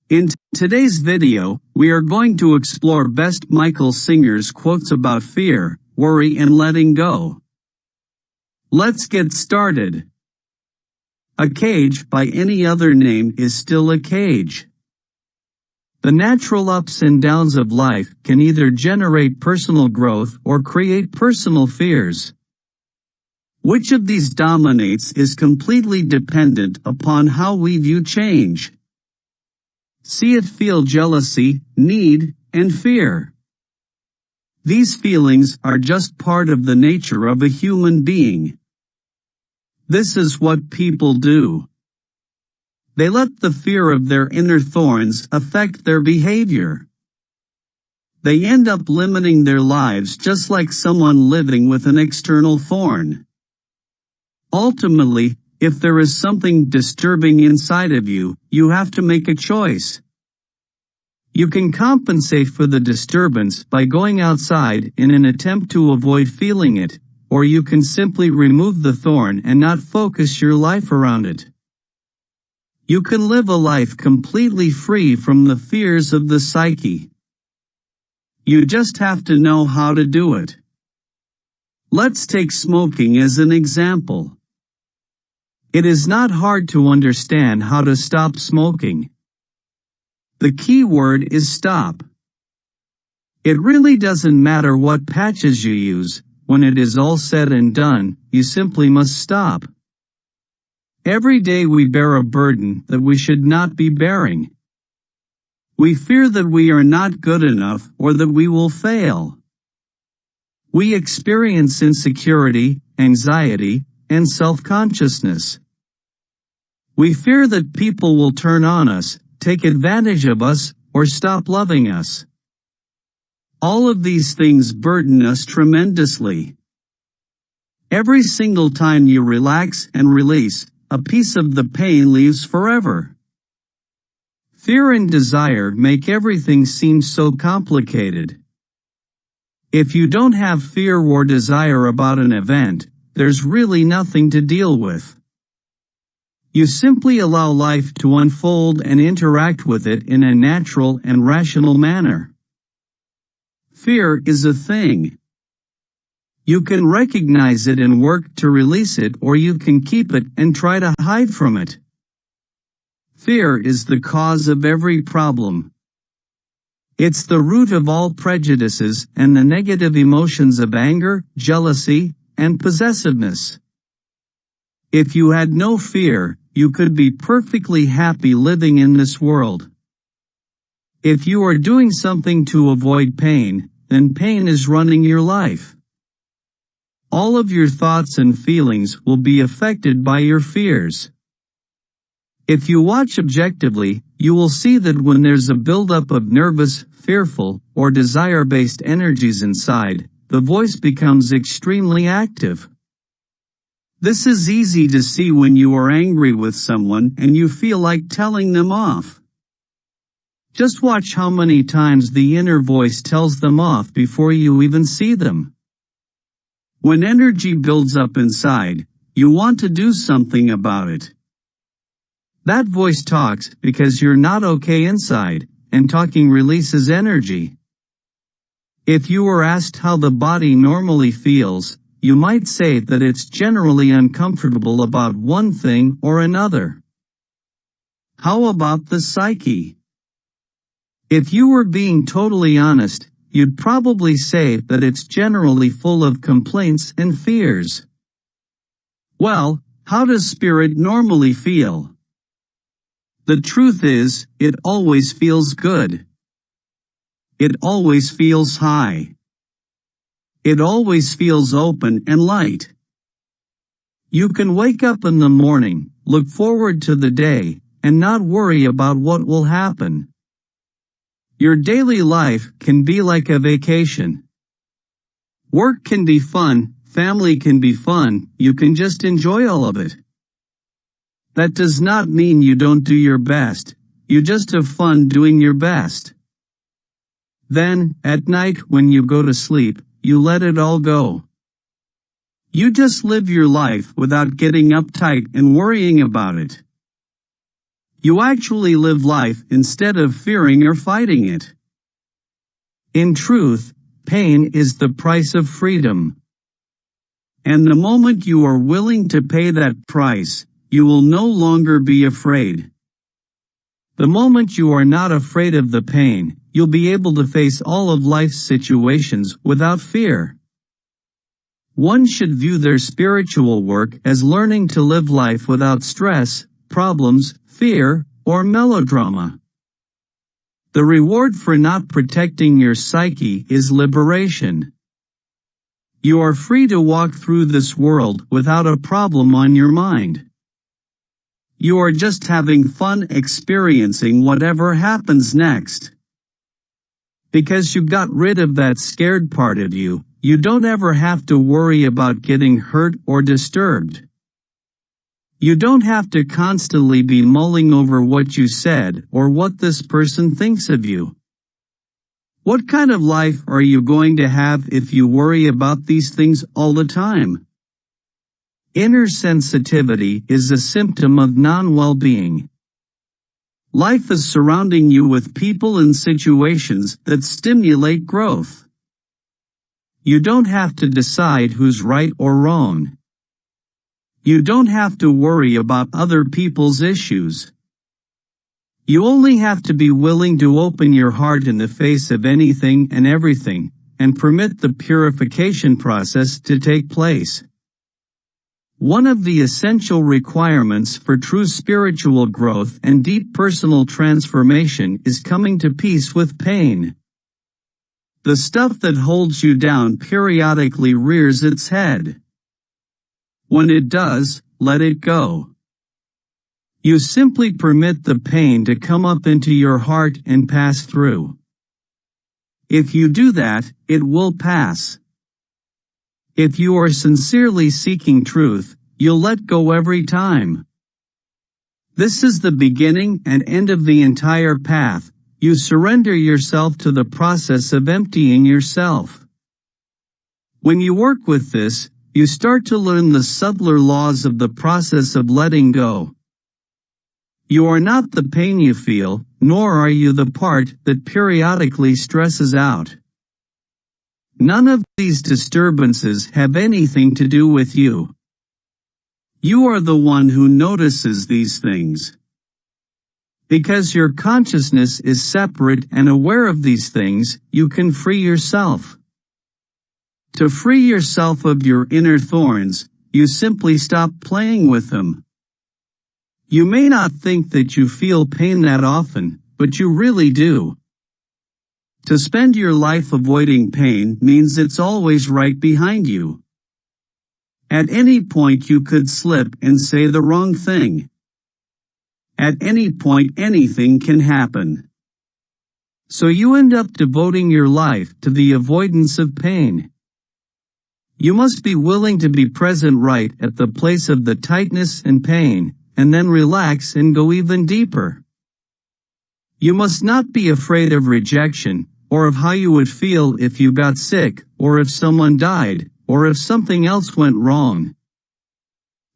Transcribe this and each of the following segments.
In today's video, we are going to explore best Michael Singer's quotes about fear, worry and letting go. Let's get started. A cage by any other name is still a cage. The natural ups and downs of life can either generate personal growth or create personal fears. Which of these dominates is completely dependent upon how we view change. See it, feel jealousy, need, and fear. These feelings are just part of the nature of a human being. This is what people do. They let the fear of their inner thorns affect their behavior. They end up limiting their lives just like someone living with an external thorn. Ultimately, if there is something disturbing inside of you, you have to make a choice. You can compensate for the disturbance by going outside in an attempt to avoid feeling it, or you can simply remove the thorn and not focus your life around it. You can live a life completely free from the fears of the psyche. You just have to know how to do it. Let's take smoking as an example. It is not hard to understand how to stop smoking. The key word is stop. It really doesn't matter what patches you use, when it is all said and done, you simply must stop. Every day we bear a burden that we should not be bearing. We fear that we are not good enough or that we will fail. We experience insecurity, anxiety, and self-consciousness. We fear that people will turn on us, take advantage of us, or stop loving us. All of these things burden us tremendously. Every single time you relax and release, a piece of the pain leaves forever. Fear and desire make everything seem so complicated. If you don't have fear or desire about an event, there's really nothing to deal with. You simply allow life to unfold and interact with it in a natural and rational manner. Fear is a thing. You can recognize it and work to release it, or you can keep it and try to hide from it. Fear is the cause of every problem. It's the root of all prejudices and the negative emotions of anger, jealousy, and possessiveness. If you had no fear, you could be perfectly happy living in this world. If you are doing something to avoid pain, then pain is running your life. All of your thoughts and feelings will be affected by your fears. If you watch objectively, you will see that when there's a buildup of nervous, fearful, or desire-based energies inside, the voice becomes extremely active. This is easy to see when you are angry with someone and you feel like telling them off. Just watch how many times the inner voice tells them off before you even see them. When energy builds up inside, you want to do something about it. That voice talks because you're not okay inside, and talking releases energy. If you were asked how the body normally feels, you might say that it's generally uncomfortable about one thing or another. How about the psyche? If you were being totally honest, you'd probably say that it's generally full of complaints and fears. Well, how does spirit normally feel? The truth is, it always feels good. It always feels high. It always feels open and light. You can wake up in the morning, look forward to the day, and not worry about what will happen. Your daily life can be like a vacation. Work can be fun, family can be fun, you can just enjoy all of it. That does not mean you don't do your best, you just have fun doing your best. Then, at night when you go to sleep, you let it all go. You just live your life without getting uptight and worrying about it. You actually live life instead of fearing or fighting it. In truth, pain is the price of freedom. And the moment you are willing to pay that price, you will no longer be afraid. The moment you are not afraid of the pain, you'll be able to face all of life's situations without fear. One should view their spiritual work as learning to live life without stress, problems, fear, or melodrama. The reward for not protecting your psyche is liberation. You are free to walk through this world without a problem on your mind. You are just having fun experiencing whatever happens next. Because you got rid of that scared part of you, you don't ever have to worry about getting hurt or disturbed. You don't have to constantly be mulling over what you said or what this person thinks of you. What kind of life are you going to have if you worry about these things all the time? Inner sensitivity is a symptom of non-well-being. Life is surrounding you with people and situations that stimulate growth. You don't have to decide who's right or wrong. You don't have to worry about other people's issues. You only have to be willing to open your heart in the face of anything and everything, and permit the purification process to take place. One of the essential requirements for true spiritual growth and deep personal transformation is coming to peace with pain. The stuff that holds you down periodically rears its head. When it does, let it go. You simply permit the pain to come up into your heart and pass through. If you do that, it will pass. If you are sincerely seeking truth, you'll let go every time. This is the beginning and end of the entire path. You surrender yourself to the process of emptying yourself. When you work with this, you start to learn the subtler laws of the process of letting go. You are not the pain you feel, nor are you the part that periodically stresses out. None of these disturbances have anything to do with you. You are the one who notices these things. Because your consciousness is separate and aware of these things, you can free yourself. To free yourself of your inner thorns, you simply stop playing with them. You may not think that you feel pain that often, but you really do. To spend your life avoiding pain means it's always right behind you. At any point you could slip and say the wrong thing. At any point anything can happen. So you end up devoting your life to the avoidance of pain. You must be willing to be present right at the place of the tightness and pain, and then relax and go even deeper. You must not be afraid of rejection, or of how you would feel if you got sick, or if someone died, or if something else went wrong.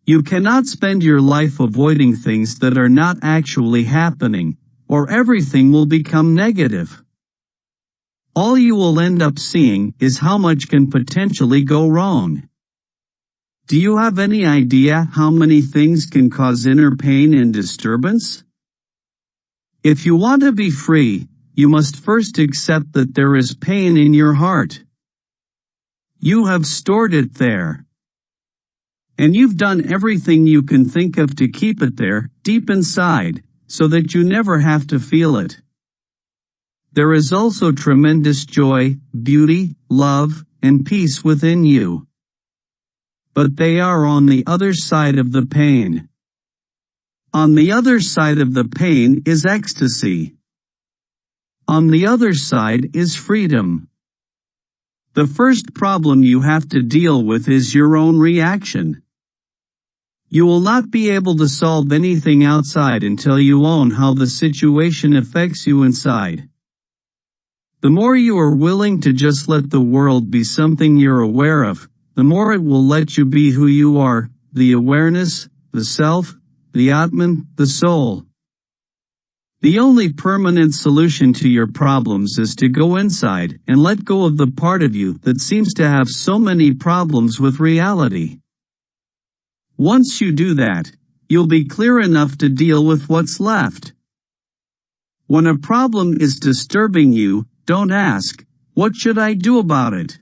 You cannot spend your life avoiding things that are not actually happening, or everything will become negative. All you will end up seeing is how much can potentially go wrong. Do you have any idea how many things can cause inner pain and disturbance? If you want to be free, you must first accept that there is pain in your heart. You have stored it there. And you've done everything you can think of to keep it there, deep inside, so that you never have to feel it. There is also tremendous joy, beauty, love, and peace within you. But they are on the other side of the pain. On the other side of the pain is ecstasy. On the other side is freedom. The first problem you have to deal with is your own reaction. You will not be able to solve anything outside until you own how the situation affects you inside. The more you are willing to just let the world be something you're aware of, the more it will let you be who you are, the awareness, the self, the Atman, the soul. The only permanent solution to your problems is to go inside and let go of the part of you that seems to have so many problems with reality. Once you do that, you'll be clear enough to deal with what's left. When a problem is disturbing you, don't ask, "What should I do about it?"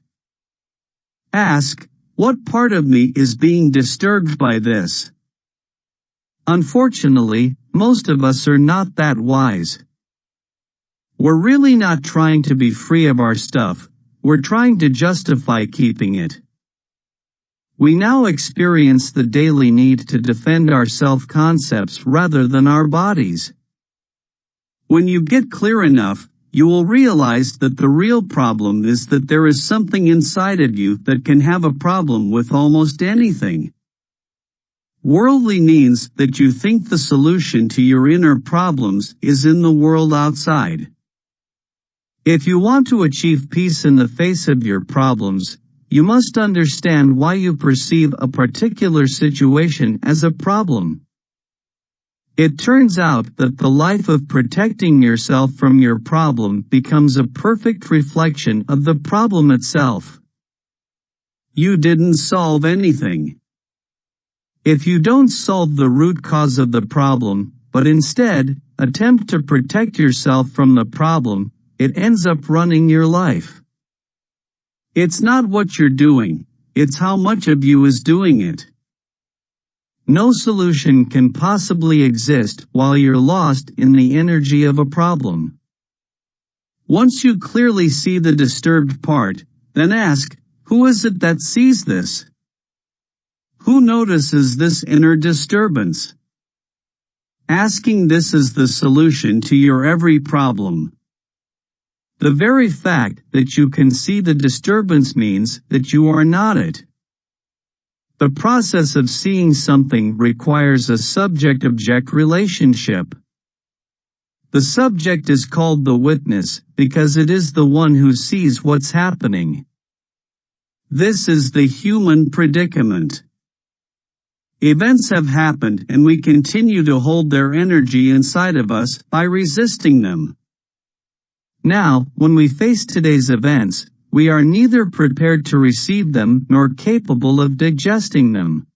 Ask, "What part of me is being disturbed by this?" Unfortunately, most of us are not that wise. We're really not trying to be free of our stuff, we're trying to justify keeping it. We now experience the daily need to defend our self-concepts rather than our bodies. When you get clear enough, you will realize that the real problem is that there is something inside of you that can have a problem with almost anything. Worldly means that you think the solution to your inner problems is in the world outside. If you want to achieve peace in the face of your problems, you must understand why you perceive a particular situation as a problem. It turns out that the life of protecting yourself from your problem becomes a perfect reflection of the problem itself. You didn't solve anything. If you don't solve the root cause of the problem, but instead attempt to protect yourself from the problem, it ends up running your life. It's not what you're doing, it's how much of you is doing it. No solution can possibly exist while you're lost in the energy of a problem. Once you clearly see the disturbed part, then ask, who is it that sees this? Who notices this inner disturbance? Asking this is the solution to your every problem. The very fact that you can see the disturbance means that you are not it. The process of seeing something requires a subject-object relationship. The subject is called the witness because it is the one who sees what's happening. This is the human predicament. Events have happened and we continue to hold their energy inside of us by resisting them. Now, when we face today's events, we are neither prepared to receive them nor capable of digesting them.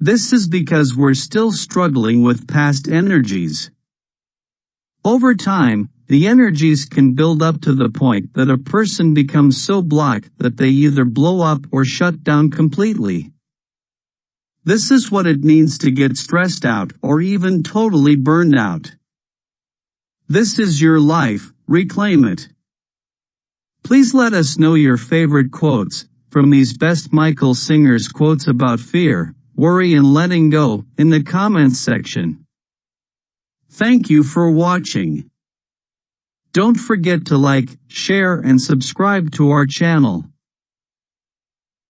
This is because we're still struggling with past energies. Over time, the energies can build up to the point that a person becomes so blocked that they either blow up or shut down completely. This is what it means to get stressed out or even totally burned out. This is your life, reclaim it. Please let us know your favorite quotes from these best Michael Singer's quotes about fear, worry and letting go in the comments section. Thank you for watching. Don't forget to like, share and subscribe to our channel.